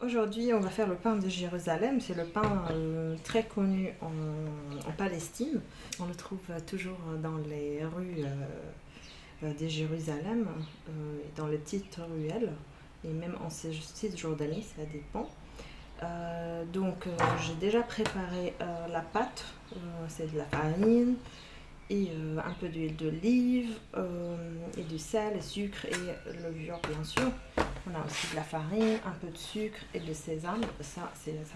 Aujourd'hui, on va faire le pain de Jérusalem. C'est le pain très connu en Palestine. On le trouve toujours dans les rues de Jérusalem, dans les petites ruelles, et même en Cisjordanie, ça dépend. J'ai déjà préparé la pâte. C'est de la farine et un peu d'huile d'olive et du sel, et sucre et levure, bien sûr. On a aussi de la farine, un peu de sucre et de sésame. Ça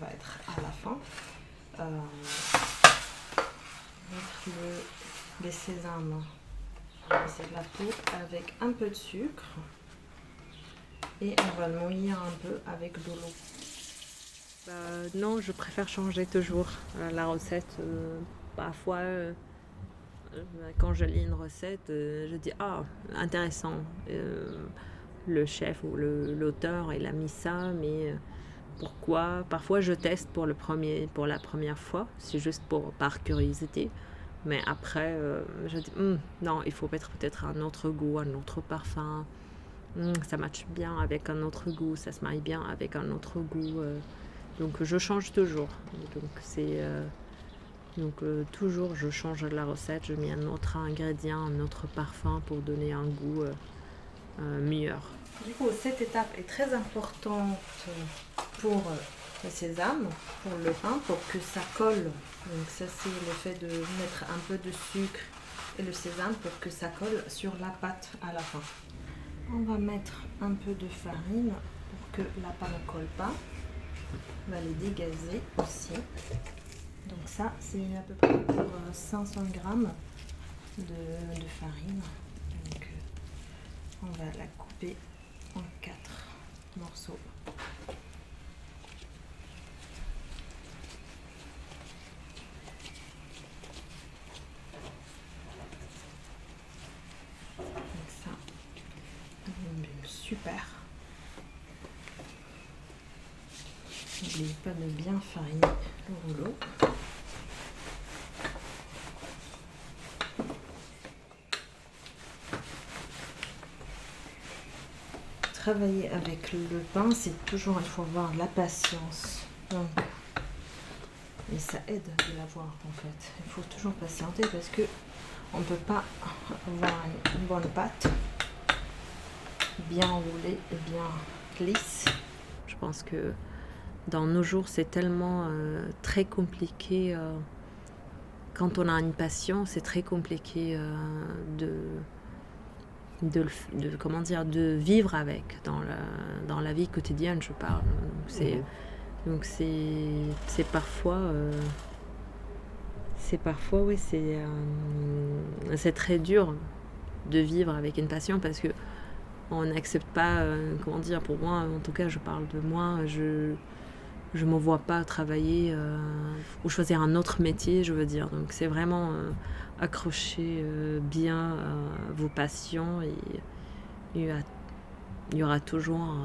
va être à la fin. Mettre les sésames, c'est de la poudre avec un peu de sucre. Et on va le mouiller un peu avec de l'eau. Non, je préfère changer toujours la recette. Parfois, quand je lis une recette, je dis ah, intéressant. Le chef ou l'auteur, il a mis ça, mais pourquoi? Parfois, je teste pour la première fois, c'est juste par curiosité. Mais après, je dis non, il faut mettre peut-être un autre goût, un autre parfum. Ça matche bien avec un autre goût, ça se marie bien avec un autre goût. Donc je change toujours. Toujours je change la recette, je mets un autre ingrédient, un autre parfum pour donner un goût meilleur. Du coup, cette étape est très importante pour le sésame, pour le pain, pour que ça colle. Donc ça, c'est le fait de mettre un peu de sucre et le sésame pour que ça colle sur la pâte à la fin. On va mettre un peu de farine pour que la pâte ne colle pas. On va les dégazer aussi. Donc ça, c'est à peu près pour 500 grammes de farine. Donc, on va la couper en 4 morceaux. Donc ça, super. N'oubliez pas de bien fariner le rouleau. Travailler avec le pain, c'est toujours, il faut avoir la patience. Donc, et ça aide de l'avoir en fait. Il faut toujours patienter parce que on ne peut pas avoir une bonne pâte bien roulée et bien lisse. Je pense que dans nos jours, c'est tellement très compliqué. Quand on a une passion, c'est très compliqué de vivre avec dans la vie quotidienne, je parle. Donc c'est parfois oui, c'est très dur de vivre avec une passion parce que on n'accepte pas, pour moi, en tout cas je parle de moi, je me vois pas travailler ou choisir un autre métier, je veux dire. Donc c'est vraiment accrocher bien vos passions et il y aura toujours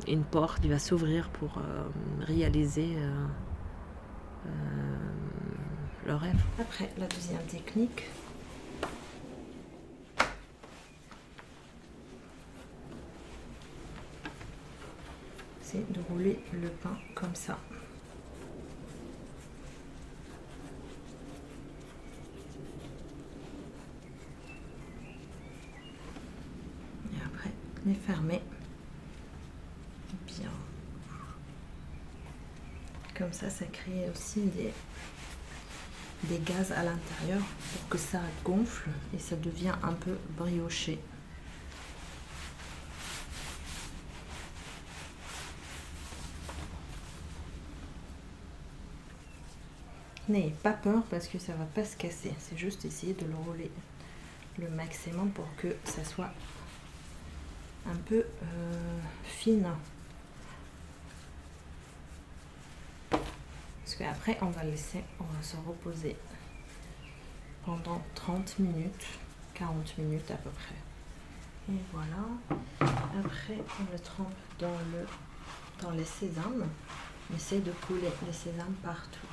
une porte qui va s'ouvrir pour réaliser le rêve. Après, la deuxième technique, c'est de rouler le pain comme ça. Et après, les fermer bien. Comme ça crée aussi des gaz à l'intérieur pour que ça gonfle et ça devient un peu brioché. N'ayez pas peur parce que ça va pas se casser. C'est juste essayer de le rouler le maximum pour que ça soit un peu fine. Parce qu'après, on va se reposer pendant 30 minutes, 40 minutes à peu près. Et voilà. Après, on le trempe dans les sésames. On essaie de couler les sésames partout.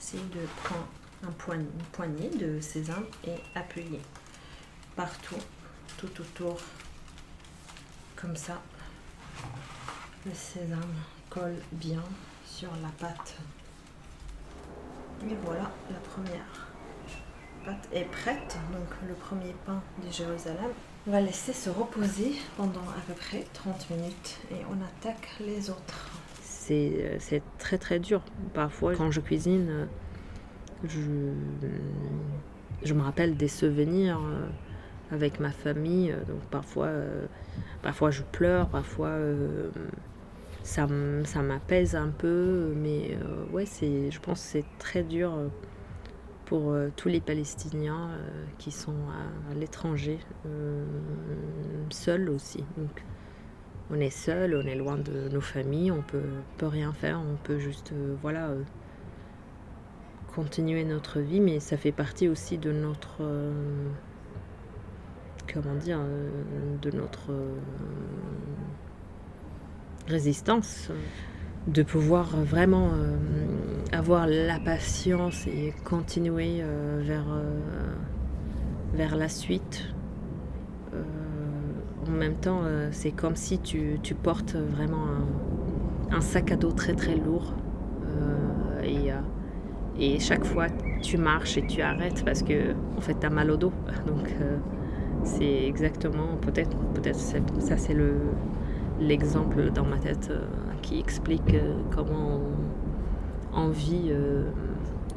Essayez de prendre une poignée de sésame et appuyer partout tout autour, comme ça. Le sésame colle bien sur la pâte. Et voilà, la première pâte est prête. Donc le premier pain de Jérusalem. On va laisser se reposer pendant à peu près 30 minutes et on attaque les autres. C'est très très dur. Parfois, quand je cuisine, je me rappelle des souvenirs avec ma famille. Donc parfois je pleure, parfois ça m'apaise un peu. Mais ouais, je pense que c'est très dur pour tous les Palestiniens qui sont à l'étranger, seuls aussi. Donc, on est seul, on est loin de nos familles, on peut rien faire, on peut juste continuer notre vie, mais ça fait partie aussi de notre de notre résistance, de pouvoir vraiment avoir la patience et continuer vers la suite. En même temps, c'est comme si tu portes vraiment un sac à dos très très lourd et chaque fois tu marches et tu arrêtes parce que en fait t'as mal au dos. Donc c'est exactement, peut-être ça c'est l'exemple dans ma tête qui explique comment on vit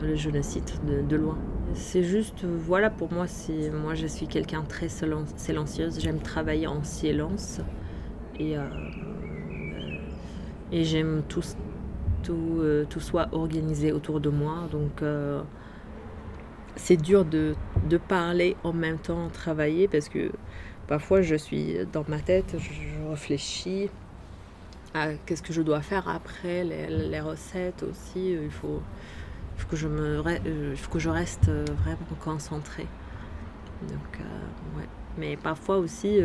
le génocide de loin. C'est juste, voilà, pour moi, moi je suis quelqu'un de très silencieuse. J'aime travailler en silence et j'aime tout soit organisé autour de moi. Donc c'est dur de parler en même temps travailler parce que parfois je suis dans ma tête, je réfléchis à qu'est-ce que je dois faire après, les recettes aussi. Il faut que je reste vraiment concentrée. Donc ouais. Mais parfois aussi,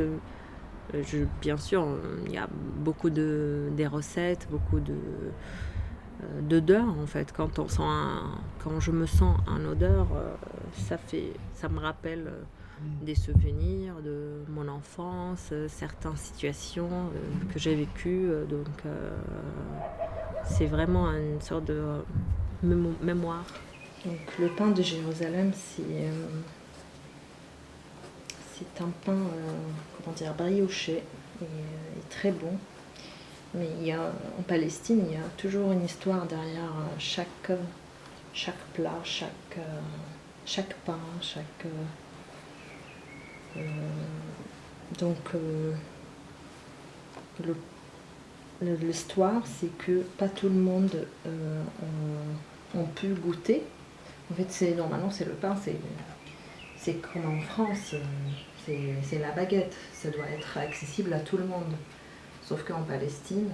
bien sûr, il y a beaucoup des recettes, beaucoup d'odeurs en fait. Quand je me sens un odeur, ça me rappelle des souvenirs de mon enfance, certaines situations que j'ai vécues. Donc c'est vraiment une sorte de mémoire. Donc le pain de Jérusalem, c'est un pain brioché et très bon. Mais en Palestine, il y a toujours une histoire derrière chaque plat, chaque pain, donc l'histoire, c'est que pas tout le monde ont pu goûter. En fait, normalement, c'est le pain, c'est comme en France, c'est la baguette. Ça doit être accessible à tout le monde. Sauf qu'en Palestine,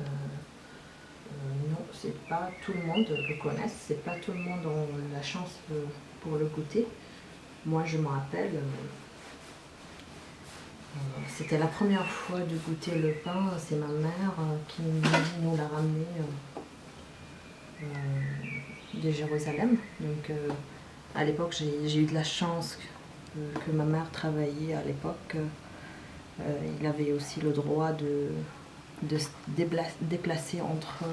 non, c'est pas tout le monde le connaisse, c'est pas tout le monde a la chance pour le goûter. Moi, je me rappelle, c'était la première fois de goûter le pain, c'est ma mère qui nous l'a ramené de Jérusalem. Donc à l'époque, j'ai eu de la chance que ma mère travaillait à l'époque. Il avait aussi le droit de se déplacer entre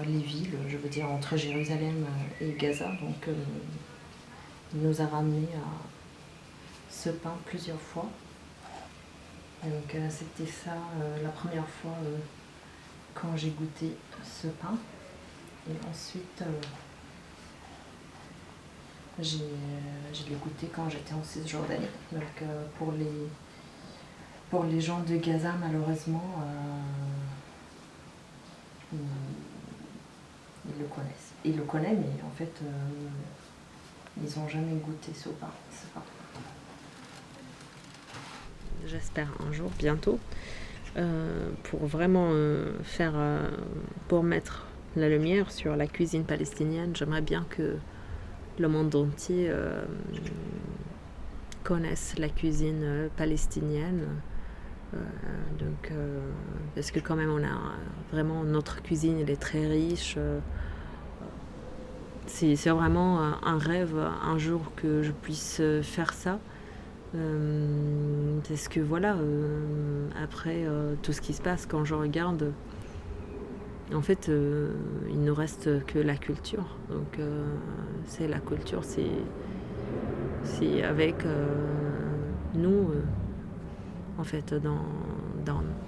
les villes, je veux dire entre Jérusalem et Gaza. Donc il nous a ramené ce pain plusieurs fois. Donc c'était ça la première fois quand j'ai goûté ce pain. Et ensuite je l'ai goûté quand j'étais en Cisjordanie. Donc pour les gens de Gaza, malheureusement, ils le connaissent. Ils le connaissent, mais en fait, ils n'ont jamais goûté ce pain. J'espère un jour, bientôt, pour vraiment pour mettre la lumière sur la cuisine palestinienne. J'aimerais bien que le monde entier connaisse la cuisine palestinienne. Parce que quand même on a vraiment notre cuisine, elle est très riche. C'est vraiment un rêve un jour que je puisse faire ça. Parce que voilà, après tout ce qui se passe, quand je regarde, en fait, il ne reste que la culture. Donc, c'est la culture, c'est avec nous, en fait,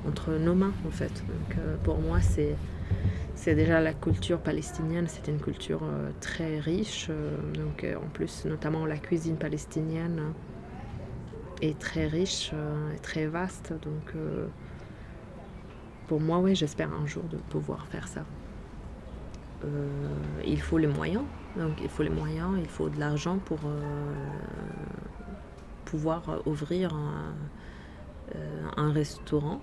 entre nos mains, en fait. Donc, pour moi, c'est déjà la culture palestinienne, c'est une culture très riche. Donc, en plus, notamment la cuisine palestinienne est très riche et très vaste. Donc, pour moi, oui, j'espère un jour de pouvoir faire ça. Il faut les moyens. Donc, il faut les moyens, il faut de l'argent pour pouvoir ouvrir un restaurant.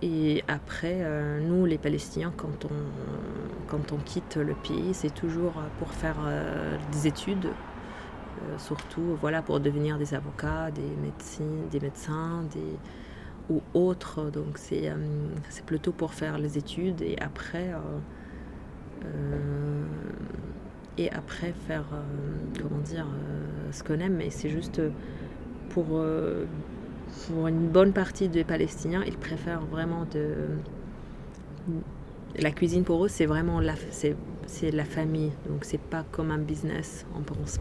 Et après, nous, les Palestiniens, quand on quitte le pays, c'est toujours pour faire des études, surtout voilà, pour devenir des avocats, des médecins, ou autres. Donc c'est plutôt pour faire les études et après faire comment dire ce qu'on aime. Mais c'est juste pour une bonne partie des Palestiniens, ils préfèrent vraiment la cuisine. Pour eux, c'est vraiment c'est la famille. Donc c'est pas comme un business. On pense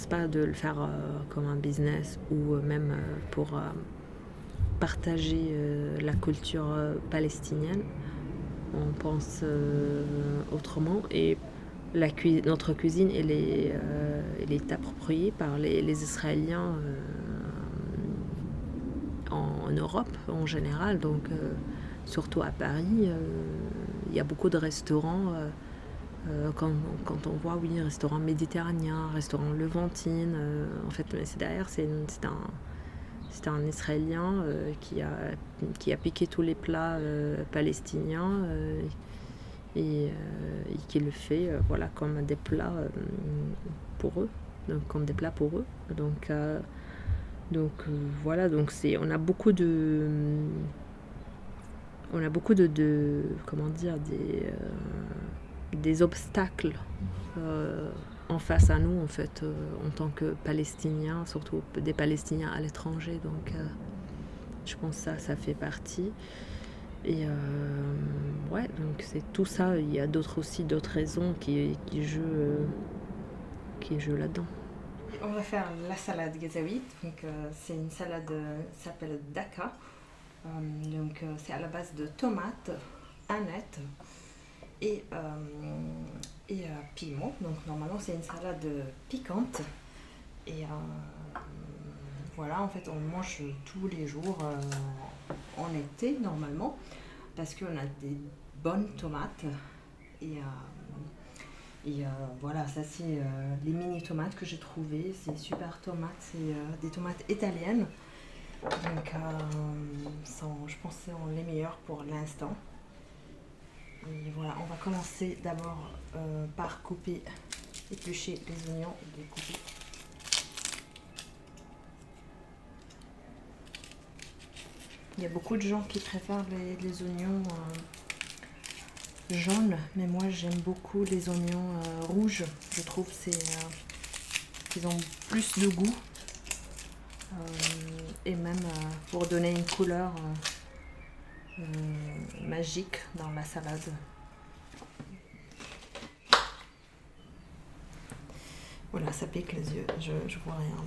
pas de le faire comme un business ou même pour partager la culture palestinienne. On pense autrement. Et notre cuisine, elle est appropriée par les Israéliens en Europe en général. Donc, surtout à Paris, il y a beaucoup de restaurants. Quand on voit, oui, restaurant méditerranéen, restaurant levantine, en fait, mais c'est derrière, c'est un Israélien qui a piqué tous les plats palestiniens et qui le fait voilà, comme des plats pour eux, donc, comme des plats pour eux. Donc voilà, donc on a beaucoup de comment dire, des obstacles en face à nous, en fait, en tant que Palestiniens, surtout des Palestiniens à l'étranger. Donc, je pense que ça fait partie. Et ouais, donc c'est tout ça. Il y a d'autres raisons qui jouent là-dedans. On va faire la salade gazaouite. Donc, c'est une salade qui s'appelle Daka. Donc, c'est à la base de tomates, anettes et piment. Donc, normalement, c'est une salade piquante. Et voilà, en fait, on mange tous les jours en été, normalement, parce qu'on a des bonnes tomates. Et voilà, ça c'est les mini tomates que j'ai trouvées. C'est super tomates, c'est des tomates italiennes. Donc, je pense que c'est les meilleures pour l'instant. Et voilà, on va commencer d'abord par éplucher les oignons et les couper. Il y a beaucoup de gens qui préfèrent les oignons jaunes, mais moi j'aime beaucoup les oignons rouges. Je trouve qu'ils ont plus de goût et même pour donner une couleur magique dans la salade. Voilà, ça pique les yeux, je vois rien là.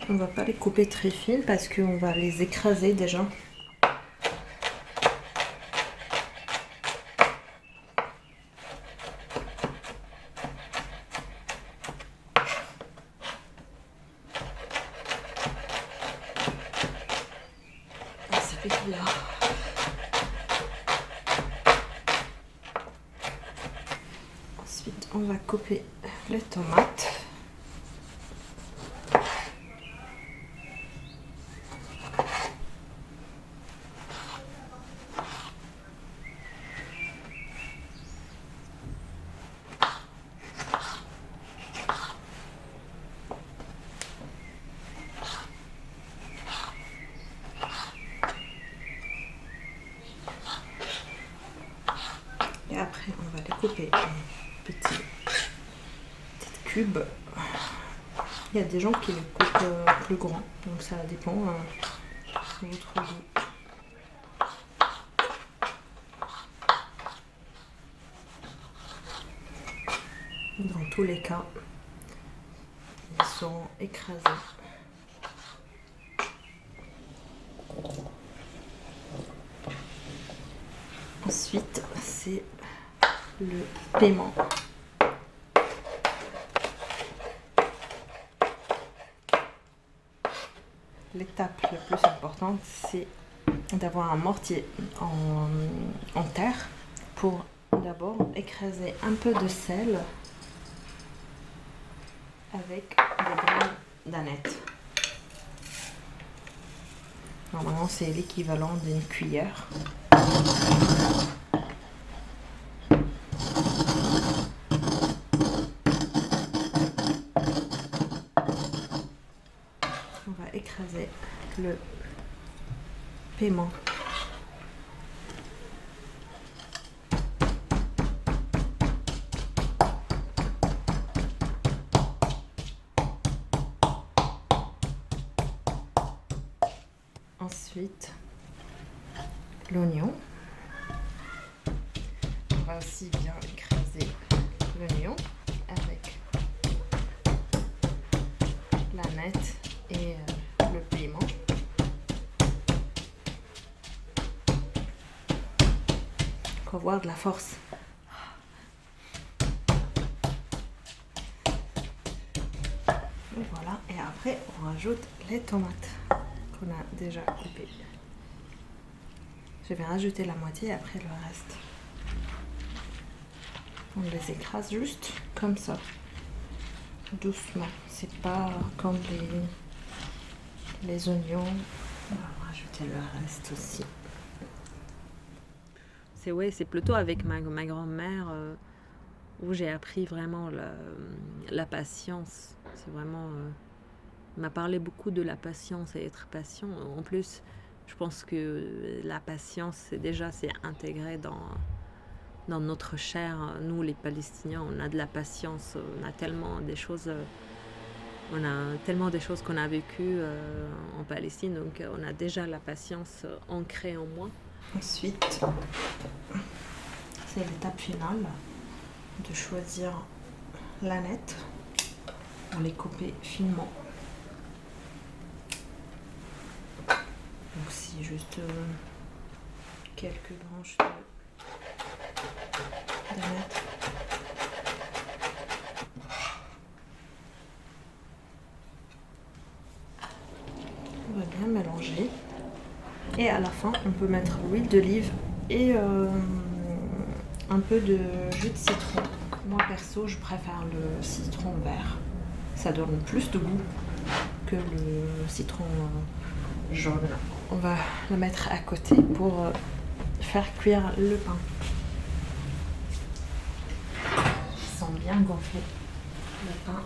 On va pas les couper très fines parce qu'on va les écraser déjà. Ça pique bien. Ensuite, on va couper les tomates. Et après, on va les couper en petits cubes. Il y a des gens qui les coupent plus grands, donc ça dépend de votre goût. Dans tous les cas, ils sont écrasés. Ensuite, c'est le paiement. L'étape la plus importante, c'est d'avoir un mortier en terre pour d'abord écraser un peu de sel avec des graines d'aneth. Normalement, c'est l'équivalent d'une cuillère. On va écraser le paiement. Ensuite, l'oignon. On va aussi bien écraser l'oignon avec l'aneth et le piment. Pour avoir de la force. Et voilà, et après on rajoute les tomates qu'on a déjà coupées. Je vais rajouter la moitié et après le reste. On les écrase juste comme ça, doucement. C'est pas comme les oignons. On va rajouter le reste aussi. C'est plutôt avec ma grand-mère où j'ai appris vraiment la patience. C'est vraiment... elle m'a parlé beaucoup de la patience et être patient. En plus, je pense que la patience, c'est intégré dans notre chair. Nous, les Palestiniens, on a de la patience. On a tellement des choses qu'on a vécues en Palestine. Donc, on a déjà la patience ancrée en moi. Ensuite, c'est l'étape finale de choisir l'aneth pour les couper finement. Donc si juste quelques branches d'aneth. On va bien mélanger. Et à la fin, on peut mettre l'huile d'olive et un peu de jus de citron. Moi perso, je préfère le citron vert. Ça donne plus de goût que le citron jaune. On va le mettre à côté pour faire cuire le pain. Ils sont bien gonflés, le pain.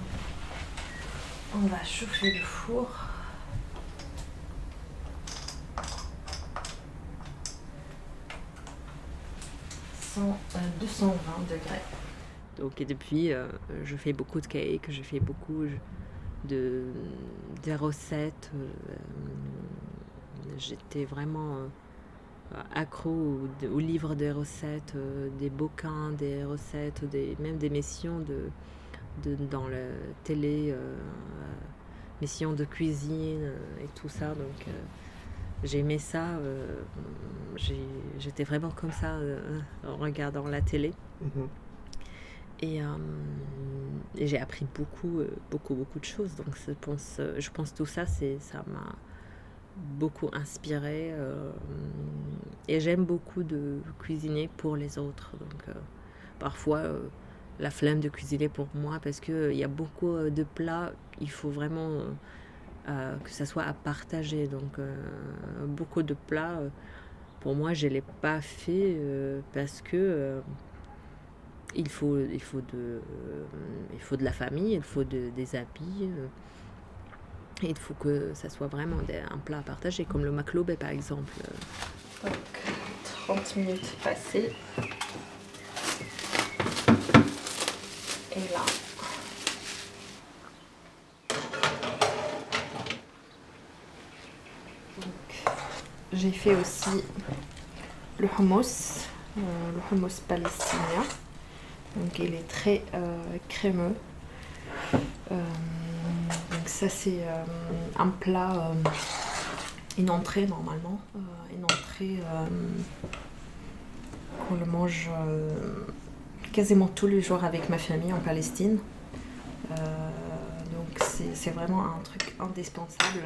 On va chauffer le four. 220 degrés. Donc, et depuis, je fais beaucoup de cakes, je fais beaucoup de recettes. J'étais vraiment accro aux livres des recettes, des bouquins, des recettes, même des missions dans la télé, missions de cuisine et tout ça. Donc, j'aimais ça. J'étais vraiment comme ça en regardant la télé. Et j'ai appris beaucoup de choses. Donc je pense tout ça, ça m'a beaucoup inspirée. Et j'aime beaucoup de cuisiner pour les autres. Donc parfois, la flemme de cuisiner pour moi, parce qu'il y a beaucoup de plats, il faut vraiment que ça soit à partager. Donc beaucoup de plats, pour moi, je ne l'ai pas fait parce que... il faut de la famille, il faut des habits, et il faut que ça soit vraiment un plat à partager, comme le makloubé par exemple. Donc 30 minutes passées. j'ai fait aussi le hummus palestinien. Donc il est très crémeux. Donc ça c'est un plat, une entrée normalement, une entrée qu'on le mange quasiment tous les jours avec ma famille en Palestine. Donc c'est vraiment un truc indispensable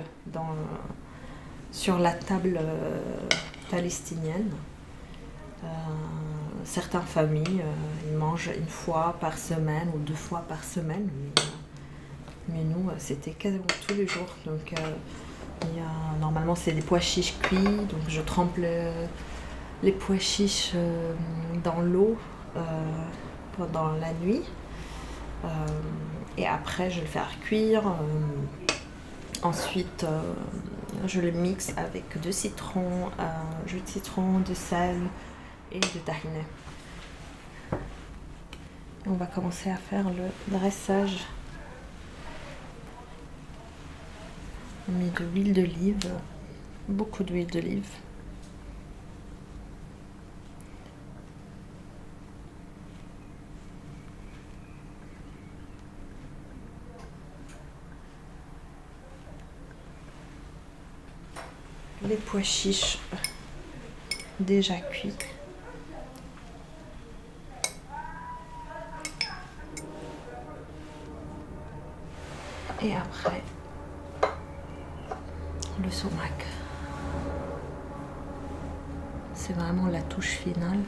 sur la table palestinienne. Certaines familles ils mangent une fois par semaine ou 2 fois par semaine, mais nous c'était quasiment tous les jours. Donc normalement c'est des pois chiches cuits, donc je trempe les pois chiches dans l'eau pendant la nuit. Et après je vais le faire cuire. Ensuite je le mixe avec de citron, jus de citron, de sel et de tahini. On va commencer à faire le dressage. On met de l'huile d'olive, beaucoup d'huile d'olive. Les pois chiches déjà cuits. Et après, le sumac. C'est vraiment la touche finale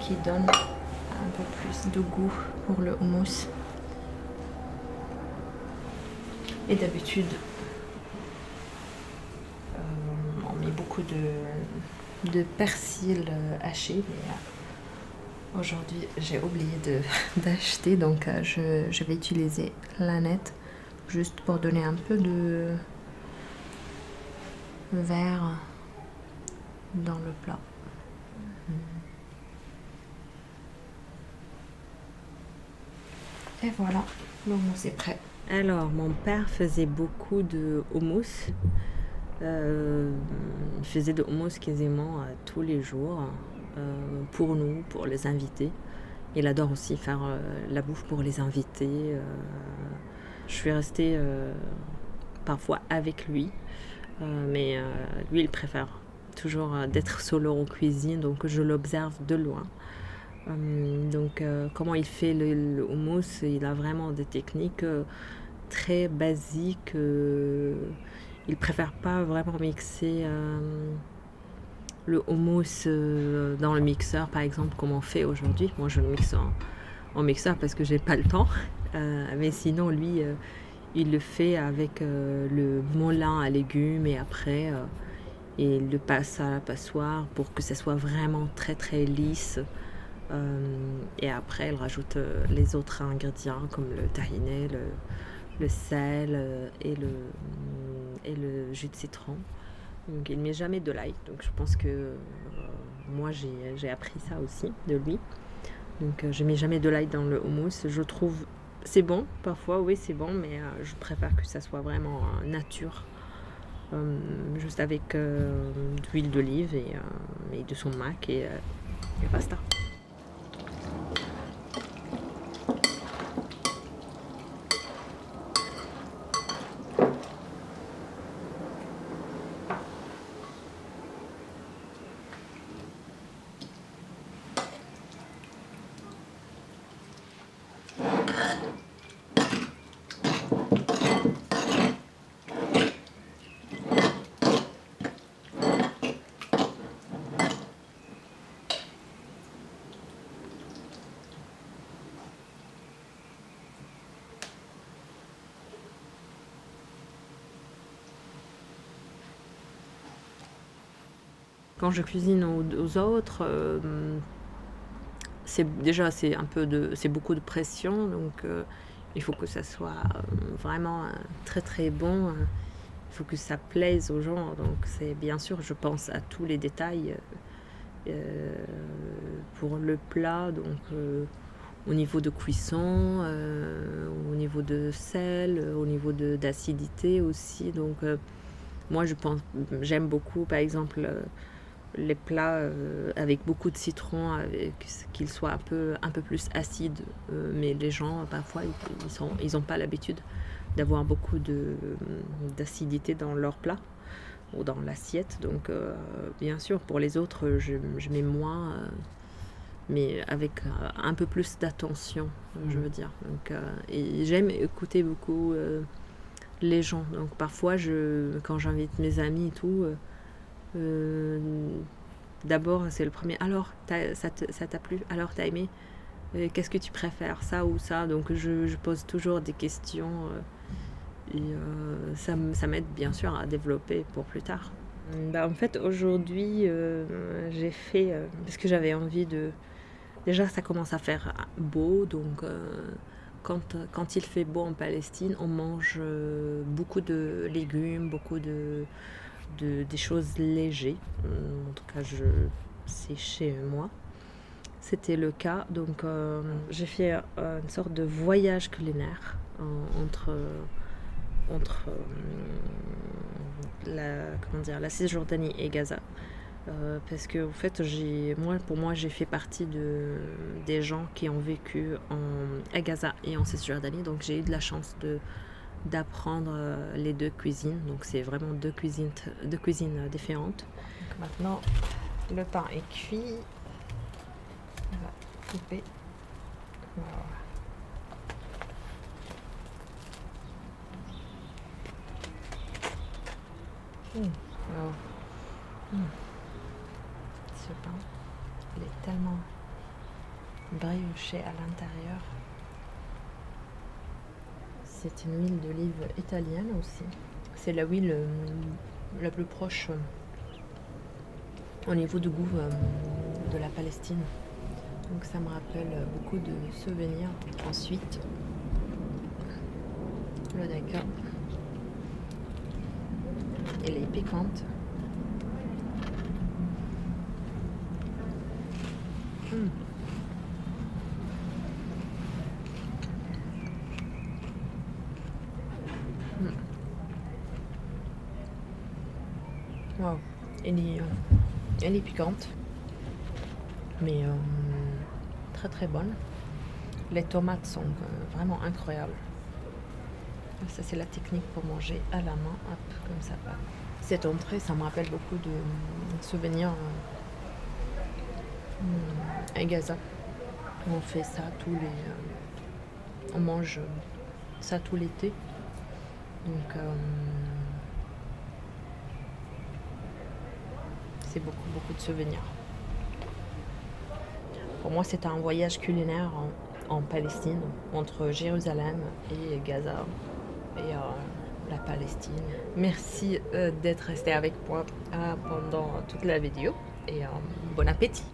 qui donne un peu plus de goût pour le houmous. Et d'habitude, on met beaucoup de persil haché, mais aujourd'hui j'ai oublié d'acheter, donc je vais utiliser l'aneth juste pour donner un peu de vert dans le plat. Et voilà, le houmous est prêt. Alors, mon père faisait beaucoup de houmous. Il faisait de houmous quasiment tous les jours pour nous, pour les invités. Il adore aussi faire la bouffe pour les invités. Je suis restée parfois avec lui, mais lui, il préfère toujours d'être solo en cuisine, donc je l'observe de loin. Donc comment il fait le houmous, il a vraiment des techniques très basiques. Il préfère pas vraiment mixer le houmous dans le mixeur, par exemple, comme on fait aujourd'hui. Moi je le mixe en mixeur parce que j'ai pas le temps, mais sinon lui il le fait avec le moulin à légumes, et après il le passe à la passoire pour que ça soit vraiment très très lisse. Et après, elle rajoute les autres ingrédients comme le tahini, le sel et le jus de citron. Donc, il ne met jamais de l'ail. Donc, je pense que moi, j'ai appris ça aussi de lui. Donc, je ne mets jamais de l'ail dans le houmous. Je trouve c'est bon, parfois, oui, c'est bon, mais je préfère que ça soit vraiment nature. Juste avec d'huile d'olive et de sumac et basta. Quand je cuisine aux autres, c'est beaucoup de pression, donc il faut que ça soit vraiment très très bon. Il faut que ça plaise aux gens, donc c'est bien sûr, je pense à tous les détails pour le plat, donc au niveau de cuisson, au niveau de sel, au niveau d'acidité aussi, donc Moi, j'aime beaucoup, par exemple, les plats avec beaucoup de citron, qu'ils soient un peu plus acides. Mais les gens, parfois, ils ont pas l'habitude d'avoir beaucoup d'acidité dans leur plat ou dans l'assiette. Donc, bien sûr, pour les autres, je mets moins, mais avec un peu plus d'attention, je veux dire. Donc, et j'aime écouter beaucoup les gens. Donc, parfois, quand j'invite mes amis et tout, d'abord, c'est le premier. Alors, ça t'a plu? Alors, t'as aimé? Qu'est-ce que tu préfères, ça ou ça? Donc, je pose toujours des questions. Et ça m'aide bien sûr à développer pour plus tard. Bah, en fait, aujourd'hui, j'ai fait, parce que j'avais envie de... Déjà, ça commence à faire beau, donc quand il fait beau en Palestine, on mange beaucoup de légumes, beaucoup des choses légères. En tout cas, c'est chez moi. C'était le cas, donc j'ai fait une sorte de voyage culinaire entre la Cisjordanie et Gaza. Parce que en fait, pour moi, j'ai fait partie des gens qui ont vécu à Gaza et en Cisjordanie, donc j'ai eu de la chance d'apprendre les deux cuisines. Donc c'est vraiment deux cuisines différentes. Donc maintenant, le pain est cuit. On va couper. Voilà. Ce pain, il est tellement brioché à l'intérieur. C'est une huile d'olive italienne aussi. C'est la huile la plus proche au niveau du goût de la Palestine. Donc ça me rappelle beaucoup de souvenirs. Ensuite, le daika. Elle est piquante. Wow. Elle est piquante, mais très très bonne. Les tomates sont vraiment incroyables. Ça, c'est la technique pour manger à la main, hop, comme ça. Cette entrée, ça me rappelle beaucoup de souvenirs à Gaza. On fait ça on mange ça tout l'été. Donc, c'est beaucoup, beaucoup de souvenirs. Pour moi, c'était un voyage culinaire en Palestine, entre Jérusalem et Gaza et la Palestine. Merci d'être resté avec moi pendant toute la vidéo et bon appétit!